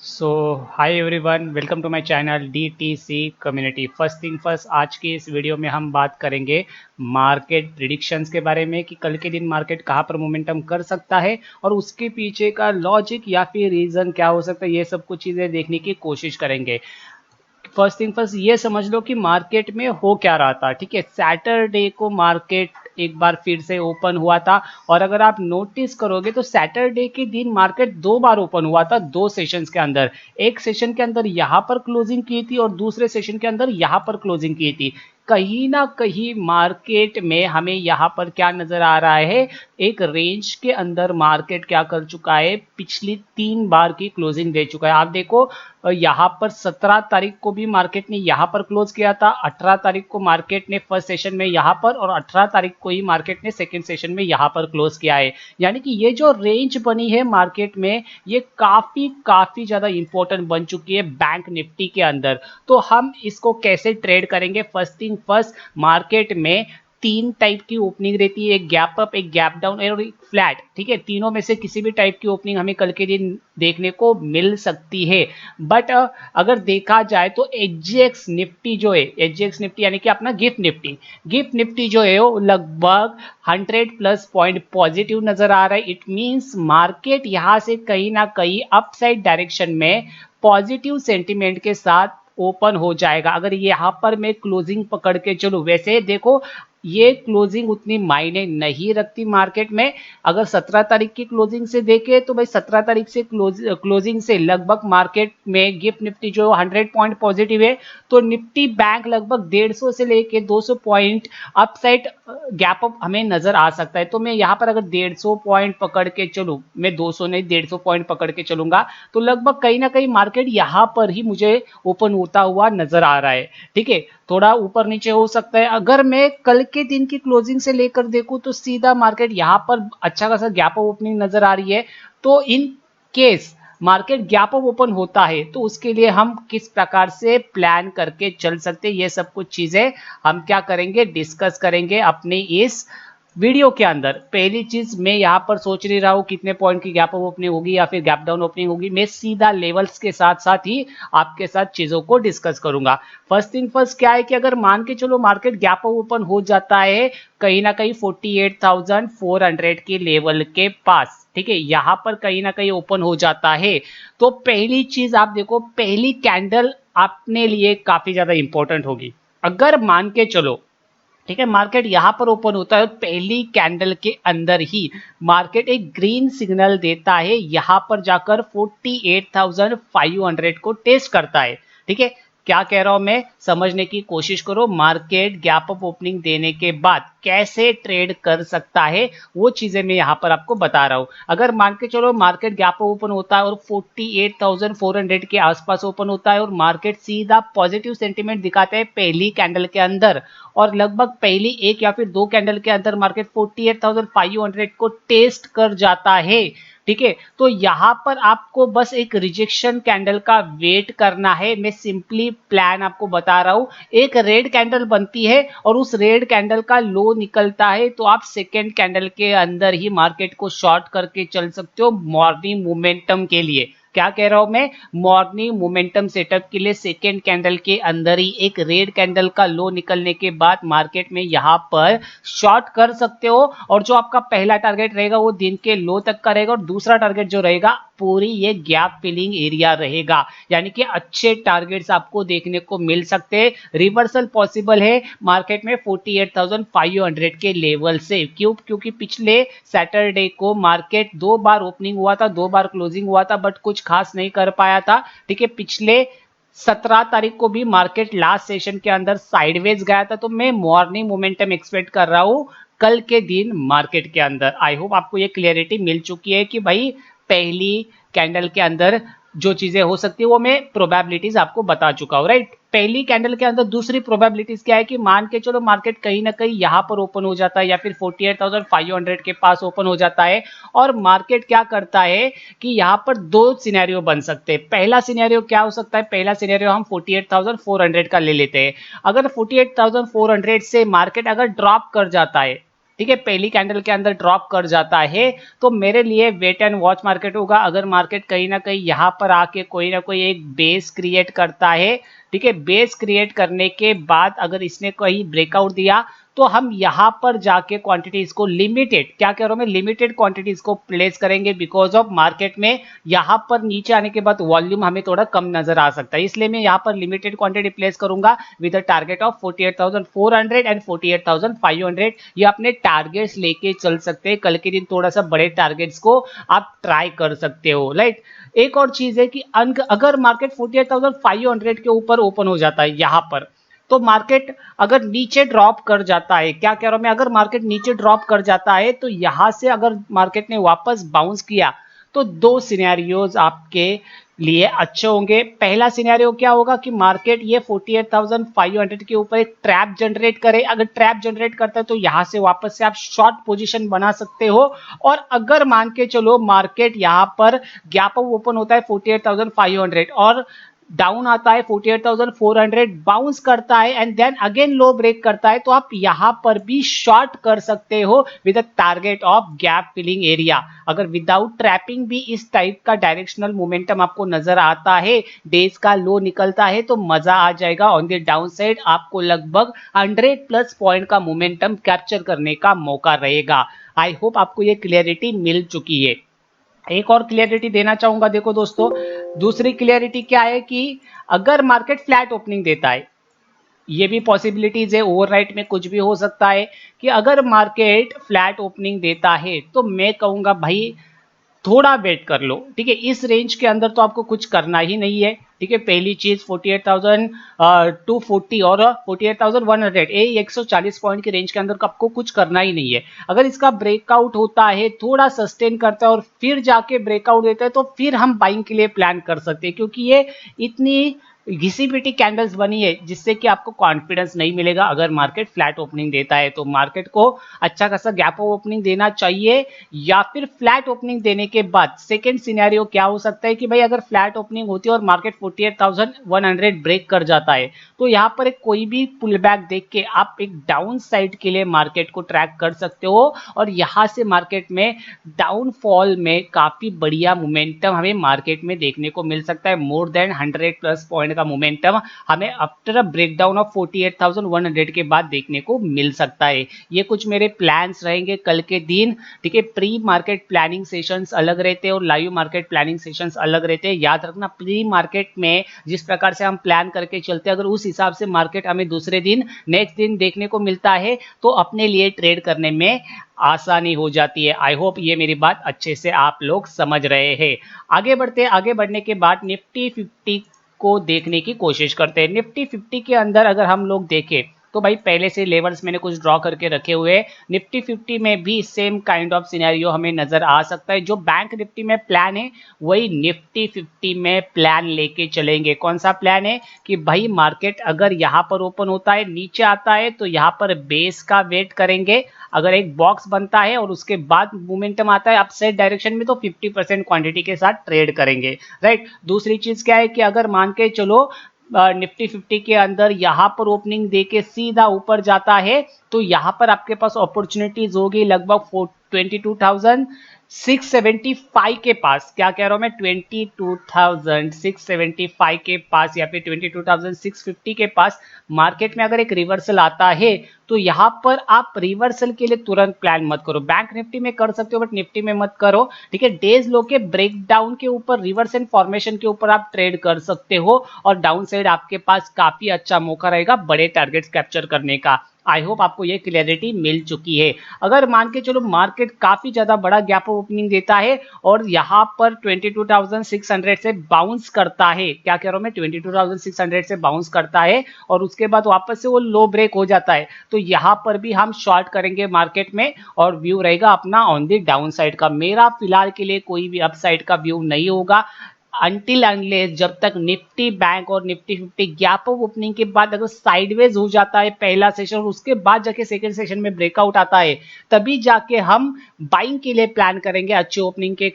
So hi everyone, welcome to my channel DTC community. First thing first, आज की इस video में हम बात करेंगे मार्केट प्रिडिक्शंस के बारे में कि कल के दिन मार्केट कहाँ पर मोमेंटम कर सकता है और उसके पीछे का लॉजिक या फिर रीज़न क्या हो सकता है। ये सब कुछ चीज़ें देखने की कोशिश करेंगे। फर्स्ट थिंग फर्स्ट, ये समझ लो कि मार्केट में हो क्या रहा था। ठीक है, सैटरडे को मार्केट एक बार फिर से ओपन हुआ था और अगर आप नोटिस करोगे तो सैटरडे के दिन मार्केट दो बार ओपन हुआ था, दो सेशंस के अंदर। एक सेशन के अंदर यहां पर क्लोजिंग की थी और दूसरे सेशन के अंदर यहां पर क्लोजिंग की थी। कहीं ना कहीं मार्केट में हमें यहाँ पर क्या नजर आ रहा है, एक रेंज के अंदर मार्केट क्या कर चुका है, पिछली 3 बार की क्लोजिंग दे चुका है। आप देखो, यहाँ पर 17 तारीख को भी मार्केट ने यहाँ पर क्लोज किया था, 18 तारीख को मार्केट ने फर्स्ट सेशन में यहाँ पर और 18 तारीख को ही मार्केट ने सेकेंड सेशन में यहाँ पर क्लोज किया है। यानी कि ये जो रेंज बनी है मार्केट में, ये काफी काफी ज्यादा इंपॉर्टेंट बन चुकी है बैंक निफ्टी के अंदर। तो हम इसको कैसे ट्रेड करेंगे? फर्स्ट थिंग फर्स्ट, मार्केट में 3 टाइप की ओपनिंग रहती है, एक गैप अप, एक गैप डाउन और एक फ्लैट। ठीक है, तीनों में से किसी भी टाइप की ओपनिंग हमें कल के दिन देखने को मिल सकती है। बट अगर देखा जाए तो एचजीएक्स निफ्टी जो है, एचजीएक्स निफ्टी यानी कि अपना गिफ्ट निफ्टी जो है वो लगभग 100+ पॉइंट पॉजिटिव नजर आ रहा है। इट मींस मार्केट यहां से कहीं ना कहीं अपसाइड डायरेक्शन में पॉजिटिव सेंटिमेंट के साथ ओपन हो जाएगा। अगर यहां पर मैं क्लोजिंग पकड़ के चलूं, वैसे देखो ये क्लोजिंग उतनी मायने नहीं रखती मार्केट में। अगर 17 तारीख की क्लोजिंग से देखें तो भाई 17 तारीख से क्लोजिंग से लगभग मार्केट में गिफ्ट निफ्टी जो 100 पॉइंट पॉजिटिव है, तो निफ्टी बैंक लगभग 150 से लेके 200 पॉइंट अपसाइड गैप अप हमें नजर आ सकता है। तो मैं यहाँ पर अगर 150 पॉइंट पकड़ के चलूं, मैं 200 नहीं 150 पॉइंट पकड़ के चलूंगा, तो लगभग कहीं ना कहीं मार्केट यहाँ पर ही मुझे ओपन होता हुआ नजर आ रहा है। ठीक है, थोड़ा ऊपर नीचे हो सकता है। अगर मैं कल के दिन की क्लोजिंग से लेकर देखूं तो सीधा मार्केट यहां पर अच्छा खासा गैप अप ओपनिंग नजर आ रही है। तो in case market gap up open होता है तो उसके लिए हम किस प्रकार से प्लान करके चल सकते हैं, ये सब कुछ चीजें हम क्या करेंगे, डिस्कस करेंगे अपने इस वीडियो के अंदर। पहली चीज, मैं यहां पर सोच नहीं रहा हूं कितने पॉइंट की गैप अप ओपनिंग होगी या फिर गैप डाउन ओपनिंग होगी। मैं सीधा लेवल्स के साथ साथ ही आपके साथ चीजों को डिस्कस करूंगा। फर्स्ट थिंग फर्स्ट क्या है कि अगर मान के चलो मार्केट गैप अप ओपन हो जाता है कहीं ना कहीं 48,400 के लेवल के पास, ठीक है, यहां पर कहीं ना कहीं ओपन हो जाता है, तो पहली चीज आप देखो, पहली कैंडल अपने लिए काफी ज्यादा इंपॉर्टेंट होगी। अगर मान के चलो, ठीक है, मार्केट यहां पर ओपन होता है, पहली कैंडल के अंदर ही मार्केट एक ग्रीन सिग्नल देता है, यहां पर जाकर 48,500 को टेस्ट करता है। ठीक है, क्या कह रहा हूं मैं, समझने की कोशिश करो। मार्केट गैप अप ओपनिंग देने के बाद कैसे ट्रेड कर सकता है, वो चीजें मैं यहां पर आपको बता रहा हूं। अगर मान के चलो मार्केट गैप अप ओपन होता है और 48,400 के आसपास ओपन होता है और मार्केट सीधा पॉजिटिव सेंटीमेंट दिखाता है पहली कैंडल के अंदर, और लगभग पहली एक या फिर दो कैंडल के अंदर मार्केट 48,500 को टेस्ट कर जाता है, ठीक है, तो यहां पर आपको बस एक रिजेक्शन कैंडल का वेट करना है। मैं सिंपली प्लान आपको बता रहा हूं। एक रेड कैंडल बनती है और उस रेड कैंडल का लो निकलता है, तो आप सेकेंड कैंडल के अंदर ही मार्केट को शॉर्ट करके चल सकते हो मॉर्निंग मोमेंटम के लिए। क्या कह रहा हूं मैं, मॉर्निंग मोमेंटम सेटअप के लिए सेकेंड कैंडल के अंदर ही एक रेड कैंडल का लो निकलने के बाद मार्केट में यहां पर शॉर्ट कर सकते हो। और जो आपका पहला टारगेट रहेगा वो दिन के लो तक का रहेगा और दूसरा टारगेट जो रहेगा पूरी ये गैप फिलिंग एरिया रहेगा। यानी कि अच्छे टारगेट्स आपको देखने को मिल सकते हैं। रिवर्सल पॉसिबल है मार्केट में 48,500 के लेवल से। क्यों? क्योंकि पिछले सैटरडे को मार्केट दो बार ओपनिंग हुआ था, दो बार क्लोजिंग हुआ था, बट कुछ खास नहीं कर पाया था। ठीक है, पिछले 17 तारीख को भी मार्केट लास्ट सेशन के अंदर साइडवेज गया था। तो मैं मॉर्निंग मोमेंटम एक्सपेक्ट कर रहा हूं कल के दिन मार्केट के अंदर। आई होप आपको ये क्लियरिटी मिल चुकी है कि भाई पहली कैंडल के अंदर जो चीजें हो सकती है वो मैं प्रोबेबिलिटीज आपको बता चुका हूं, राइट। पहली कैंडल के अंदर दूसरी प्रोबेबिलिटीज क्या है कि मान के चलो मार्केट कहीं ना कहीं यहां पर ओपन हो जाता है या फिर 48,500 के पास ओपन हो जाता है, और मार्केट क्या करता है कि यहां पर दो सिनेरियो बन सकते हैं। पहला सिनेरियो क्या हो सकता है, पहला सिनेरियो हम 48,400 का ले लेते हैं। अगर 48,400 से मार्केट अगर ड्रॉप कर जाता है, ठीक है, पहली कैंडल के अंदर ड्रॉप कर जाता है तो मेरे लिए वेट एंड वॉच मार्केट होगा। अगर मार्केट कहीं ना कहीं यहाँ पर आके कोई ना कोई एक बेस क्रिएट करता है, ठीक है, बेस क्रिएट करने के बाद अगर इसने कहीं ब्रेकआउट दिया तो हम यहाँ पर जाके क्वांटिटीज को लिमिटेड, क्या कह रहा हूं मैं, लिमिटेड क्वांटिटीज को प्लेस करेंगे बिकॉज ऑफ मार्केट में यहाँ पर नीचे आने के बाद वॉल्यूम हमें थोड़ा कम नजर आ सकता है, इसलिए मैं यहाँ पर लिमिटेड क्वांटिटी प्लेस करूंगा with a target of 48,400 and 48,500। ये अपने टारगेट्स लेके चल सकते हैं, कल के दिन थोड़ा सा बड़े टारगेट्स को आप ट्राई कर सकते हो, राइट। एक और चीज है कि अगर मार्केट 48,500 के ऊपर ओपन हो जाता है यहाँ पर, तो मार्केट अगर नीचे ड्रॉप कर जाता है, क्या कह रहा हूं मैं, अगर मार्केट नीचे ड्रॉप कर जाता है तो यहां से अगर मार्केट ने वापस बाउंस किया तो दो सिनेरियोज आपके लिए अच्छे होंगे। पहला सिनेरियो क्या होगा कि मार्केट ये 48,500 के ऊपर एक ट्रैप जनरेट करे, अगर ट्रैप जनरेट करता है तो यहां से वापस से आप शॉर्ट पोजीशन बना सकते हो। और अगर मान के चलो मार्केट यहां पर गैप अप ओपन होता है 48,500 और डाउन आता है 48,400, बाउंस करता है and then again low break करता है, तो आप यहां पर भी शॉर्ट कर सकते हो with a target of gap filling area. अगर विदाउट ट्रैपिंग भी इस टाइप का डायरेक्शनल मोमेंटम आपको नजर आता है, डेज का लो निकलता है, तो मजा आ जाएगा। ऑन द डाउन साइड आपको लगभग 100+ पॉइंट का मोमेंटम कैप्चर करने का मौका रहेगा। आई होप आपको ये क्लियरिटी मिल चुकी है। एक और क्लियरिटी देना चाहूंगा, देखो दोस्तों, दूसरी क्लियरिटी क्या है कि अगर मार्केट फ्लैट ओपनिंग देता है, ये भी पॉसिबिलिटीज है, ओवरनाइट में कुछ भी हो सकता है, कि अगर मार्केट फ्लैट ओपनिंग देता है तो मैं कहूंगा भाई थोड़ा वेट कर लो, ठीक है। इस रेंज के अंदर तो आपको कुछ करना ही नहीं है, ठीक है। पहली चीज 48,240 और 48,100, ये 140 पॉइंट की रेंज के अंदर आपको कुछ करना ही नहीं है। अगर इसका ब्रेकआउट होता है, थोड़ा सस्टेन करता है और फिर जाके ब्रेकआउट देता है, तो फिर हम बाइंग के लिए प्लान कर सकते हैं, क्योंकि ये इतनी घिसी पिटी कैंडल्स बनी है जिससे कि आपको कॉन्फिडेंस नहीं मिलेगा। अगर मार्केट फ्लैट ओपनिंग देता है तो मार्केट को अच्छा खासा गैप ओपनिंग देना चाहिए, या फिर फ्लैट ओपनिंग देने के बाद सेकंड सिनेरियो क्या हो सकता है कि भाई अगर फ्लैट ओपनिंग होती है और मार्केट 48,100 ब्रेक कर जाता है, तो यहां पर एक कोई भी पुल बैक देख के आप एक डाउन साइड के लिए मार्केट को ट्रैक कर सकते हो, और यहां से मार्केट में डाउनफॉल में काफी बढ़िया मोमेंटम हमें मार्केट में देखने को मिल सकता है। मोर देन 100+ पॉइंट का मोमेंटम हमें आफ्टर अ ब्रेकडाउन ऑफ 48,100 के बाद देखने को मिल सकता है। ये कुछ मेरे प्लान्स रहेंगे कल के दिन, ठीक है। प्री मार्केट प्लानिंग सेशंस अलग रहते हैं और लाइव मार्केट प्लानिंग सेशंस अलग रहते हैं। याद रखना, प्री मार्केट में जिस प्रकार से हम प्लान करके चलते हैं, अगर उस हिसाब से मार्केट हमें दूसरे दिन नेक्स्ट दिन देखने को मिलता है तो अपने लिए ट्रेड करने में आसानी हो जाती है। आई होप ये मेरी बात अच्छे से आप लोग समझ रहे हैं। आगे बढ़ते हैं, आगे बढ़ने के बाद निफ्टी 50 को देखने की कोशिश करते हैं। निफ्टी 50 के अंदर अगर हम लोग देखें तो भाई पहले से लेवल्स मैंने कुछ ड्रॉ करके रखे हुए हैं। निफ्टी 50 में भी सेम काइंड ऑफ सिनेरियो हमें नजर आ सकता है। जो बैंक निफ्टी में प्लान है वही निफ्टी 50 में प्लान लेके चलेंगे। कौन सा प्लान है कि भाई मार्केट अगर यहाँ पर ओपन होता है, नीचे आता है, तो यहाँ पर बेस का वेट करेंगे। अगर एक बॉक्स बनता है और उसके बाद मोमेंटम आता है अपसाइड डायरेक्शन में, तो 50% क्वांटिटी के साथ ट्रेड करेंगे, राइट। दूसरी चीज क्या है कि अगर मान के चलो निफ्टी 50 के अंदर यहां पर ओपनिंग देके सीधा ऊपर जाता है, तो यहां पर आपके पास अपॉर्चुनिटीज होगी लगभग 22,675 के पास। क्या कह रहा हूं मैं, 22,675 के पास या फिर 22,650 के पास मार्केट में अगर एक रिवर्सल आता है, तो यहां पर आप रिवर्सल के लिए तुरंत प्लान मत करो। बैंक निफ्टी में कर सकते हो बट निफ्टी में मत करो, ठीक है। डेज लो के ब्रेकडाउन के ऊपर, रिवर्स एंड फॉर्मेशन के ऊपर आप ट्रेड कर सकते हो, और डाउन साइड आपके पास काफी अच्छा मौका रहेगा बड़े टारगेट्स कैप्चर करने का। आई होप आपको ये क्लियरिटी मिल चुकी है। अगर मान के चलो मार्केट काफी ज्यादा बड़ा गैप ओपनिंग देता है और यहां पर 22,600 से बाउंस करता है, क्या कह रहा हूं मैं, 22,600 से बाउंस करता है और उसके बाद वापस से वो लो ब्रेक हो जाता है, तो यहां पर भी हम शॉर्ट करेंगे मार्केट में और व्यू रहेगा अपना ऑन द डाउन साइड का। मेरा फिलहाल के लिए कोई भी अपसाइड का व्यू नहीं होगा। अनटिल अनलेस जब तक निफ्टी बैंक और निफ्टी 50 गैप अप ओपनिंग के बाद अगर साइडवेज हो जाता है पहला सेशन और उसके बाद जाके सेकंड सेशन में ब्रेकआउट आता है, तभी जाके हम बाइंग के लिए प्लान करेंगे अच्छे ओपनिंग के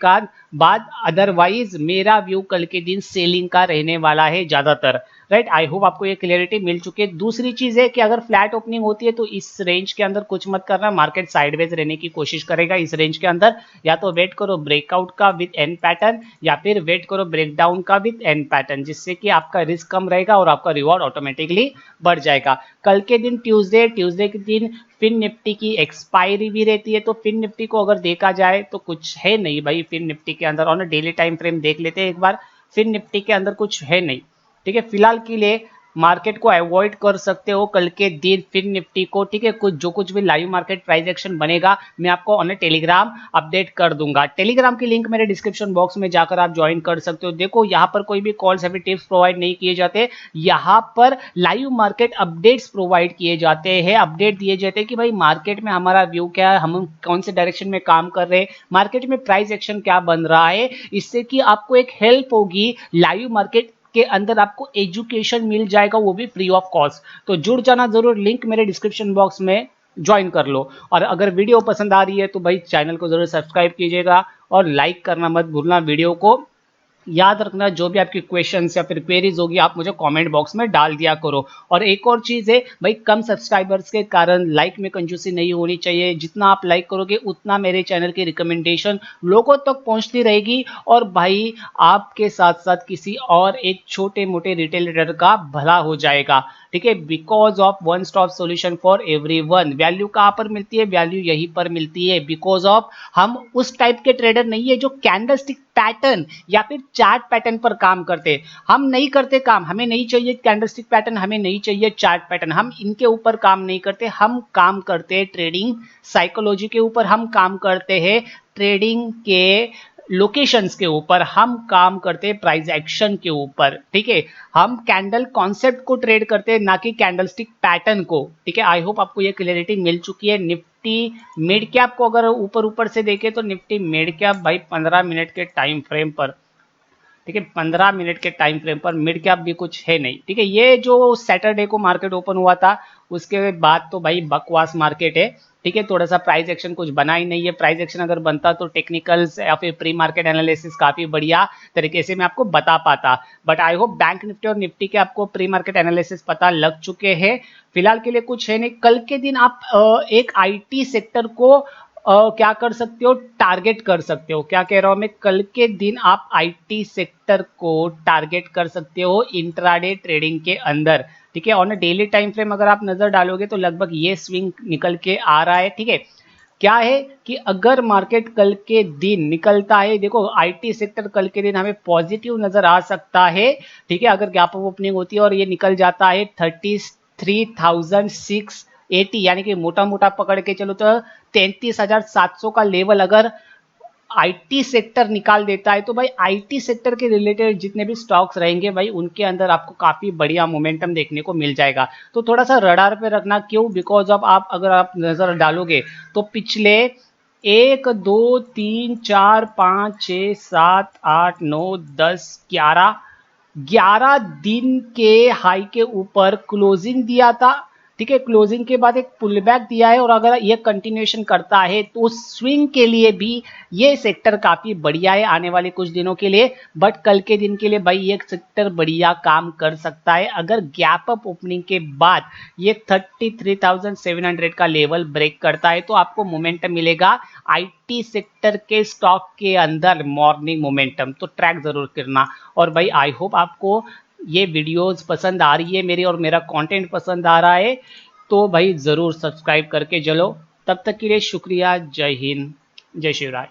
बाद। अदरवाइज मेरा व्यू कल के दिन सेलिंग का रहने वाला है ज्यादातर। राइट, आई होप आपको ये क्लियरिटी मिल चुकी है। दूसरी चीज है कि अगर फ्लैट ओपनिंग होती है तो इस रेंज के अंदर कुछ मत करना, मार्केट साइडवेज रहने की कोशिश करेगा इस रेंज के अंदर। या तो वेट करो ब्रेकआउट का विद एन पैटर्न, या फिर वेट करो ब्रेकडाउन का विद एन पैटर्न, जिससे कि आपका रिस्क कम रहेगा और आपका रिवॉर्ड ऑटोमेटिकली बढ़ जाएगा। कल के दिन ट्यूसडे के दिन फिन निफ्टी की एक्सपायरी भी रहती है, तो फिन निफ्टी को अगर देखा जाए तो कुछ है नहीं भाई फिन निफ्टी के अंदर। और डेली टाइम फ्रेम देख लेते हैं एक बार, फिन निफ्टी के अंदर कुछ है नहीं। ठीक है, फिलहाल के लिए मार्केट को अवॉइड कर सकते हो कल के दिन फिन निफ्टी को। ठीक है, कुछ भी लाइव मार्केट प्राइस एक्शन बनेगा मैं आपको ऑन टेलीग्राम अपडेट कर दूंगा। टेलीग्राम की लिंक मेरे डिस्क्रिप्शन बॉक्स में जाकर आप ज्वाइन कर सकते हो। देखो यहाँ पर कोई भी कॉल्स या फिर टिप्स प्रोवाइड नहीं किए जाते, यहाँ पर लाइव मार्केट अपडेट्स प्रोवाइड किए जाते हैं। अपडेट दिए जाते हैं कि भाई मार्केट में हमारा व्यू क्या है, हम कौन से डायरेक्शन में काम कर रहे हैं, मार्केट में प्राइस एक्शन क्या बन रहा है, इससे कि आपको एक हेल्प होगी। लाइव मार्केट के अंदर आपको एजुकेशन मिल जाएगा, वो भी फ्री ऑफ कॉस्ट। तो जुड़ जाना जरूर, लिंक मेरे डिस्क्रिप्शन बॉक्स में ज्वाइन कर लो। और अगर वीडियो पसंद आ रही है तो भाई चैनल को जरूर सब्सक्राइब कीजिएगा और लाइक करना मत भूलना वीडियो को। याद रखना जो भी आपकी क्वेश्चंस या फिर क्वेरीज होगी आप मुझे कमेंट बॉक्स में डाल दिया करो। और एक और चीज है भाई, कम सब्सक्राइबर्स के कारण लाइक में कंजूसी नहीं होनी चाहिए। जितना आप लाइक करोगे उतना मेरे चैनल की रिकमेंडेशन लोगों तक पहुंचती रहेगी, और भाई आपके साथ साथ किसी और एक छोटे मोटे रिटेल ट्रेडर का भला हो जाएगा। ठीक है, because of one stop solution for everyone. Value कहां पर मिलती है? वैल्यू यहीं पर मिलती है। बिकॉज ऑफ हम उस टाइप के ट्रेडर नहीं है जो कैंडलस्टिक पैटर्न या फिर चार्ट पैटर्न पर काम करते। हम नहीं करते काम, हमें नहीं चाहिए कैंडलस्टिक पैटर्न, हमें नहीं चाहिए चार्ट पैटर्न, हम इनके ऊपर काम नहीं करते। हम काम करते हैं ट्रेडिंग साइकोलॉजी के ऊपर, हम काम करते हैं ट्रेडिंग के लोकेशंस के ऊपर, हम काम करते हैं प्राइस एक्शन के ऊपर। ठीक है, हम कैंडल कॉन्सेप्ट को ट्रेड करते हैं, ना कि कैंडलस्टिक पैटर्न को। ठीक है, आई होप आपको ये क्लियरिटी मिल चुकी है। निफ्टी मिड कैप को अगर ऊपर ऊपर से देखें तो निफ्टी मिड कैप भाई 15 मिनट के टाइम फ्रेम पर, ठीक है, 15 मिनट के टाइम फ्रेम पर मिड कैप भी कुछ है नहीं। ठीक है, ये जो सैटरडे को मार्केट ओपन हुआ था उसके बाद तो भाई बकवास मार्केट है। ठीक है, थोड़ा सा प्राइस एक्शन कुछ बना ही नहीं है। प्राइस एक्शन अगर बनता तो टेक्निकल्स या फिर प्री मार्केट एनालिसिस काफी बढ़िया तरीके से मैं आपको बता पाता। But I hope bank Nifty और निफ्टी के आपको प्री मार्केट एनालिसिस पता लग चुके हैं। फिलहाल के लिए कुछ है नहीं। कल के दिन आप एक आईटी सेक्टर को क्या कर सकते हो, टारगेट कर सकते हो। क्या कह रहा हूं मैं, कल के दिन आप आईटी सेक्टर को टारगेट कर सकते हो इंट्राडे ट्रेडिंग के अंदर। ठीक है, ऑन डेली टाइम फ्रेम अगर आप नजर डालोगे तो लगभग ये स्विंग निकल के आ रहा है। ठीक है, क्या है कि अगर मार्केट कल के दिन निकलता है, देखो आईटी सेक्टर कल के दिन हमें पॉजिटिव नजर आ सकता है। ठीक है, अगर गैप अप ओपनिंग होती है और ये निकल जाता है 33,680, यानी कि मोटा मोटा पकड़ के चलो तो 33,700 का लेवल अगर आईटी सेक्टर निकाल देता है, तो भाई आईटी सेक्टर के रिलेटेड जितने भी स्टॉक्स रहेंगे भाई उनके अंदर आपको काफी बढ़िया मोमेंटम देखने को मिल जाएगा। तो थोड़ा सा रडार पे रखना। क्यों? बिकॉज ऑफ आप अगर आप नजर डालोगे तो पिछले 1 2 3 4 5 6 7 8 9 10 11 दिन के हाई के ऊपर क्लोजिंग दिया था। ठीक है, क्लोजिंग के बाद एक पुल बैक दिया है, और अगर ये कंटिन्यूएशन करता है तो स्विंग के लिए भी ये सेक्टर काफी बढ़िया है आने वाले कुछ दिनों के लिए। बट कल के दिन के लिए भाई ये सेक्टर बढ़िया काम कर सकता है अगर गैप अप ओपनिंग के बाद ये 33,700 का लेवल ब्रेक करता है, तो आपको मोमेंटम मिलेगा आईटी सेक्टर के स्टॉक के अंदर, मॉर्निंग मोमेंटम। तो ट्रैक जरूर करना। और भाई आई होप आपको ये वीडियोस पसंद आ रही है मेरी, और मेरा कंटेंट पसंद आ रहा है, तो भाई ज़रूर सब्सक्राइब करके चलो। तब तक के लिए शुक्रिया। जय हिंद, जय शिवराय।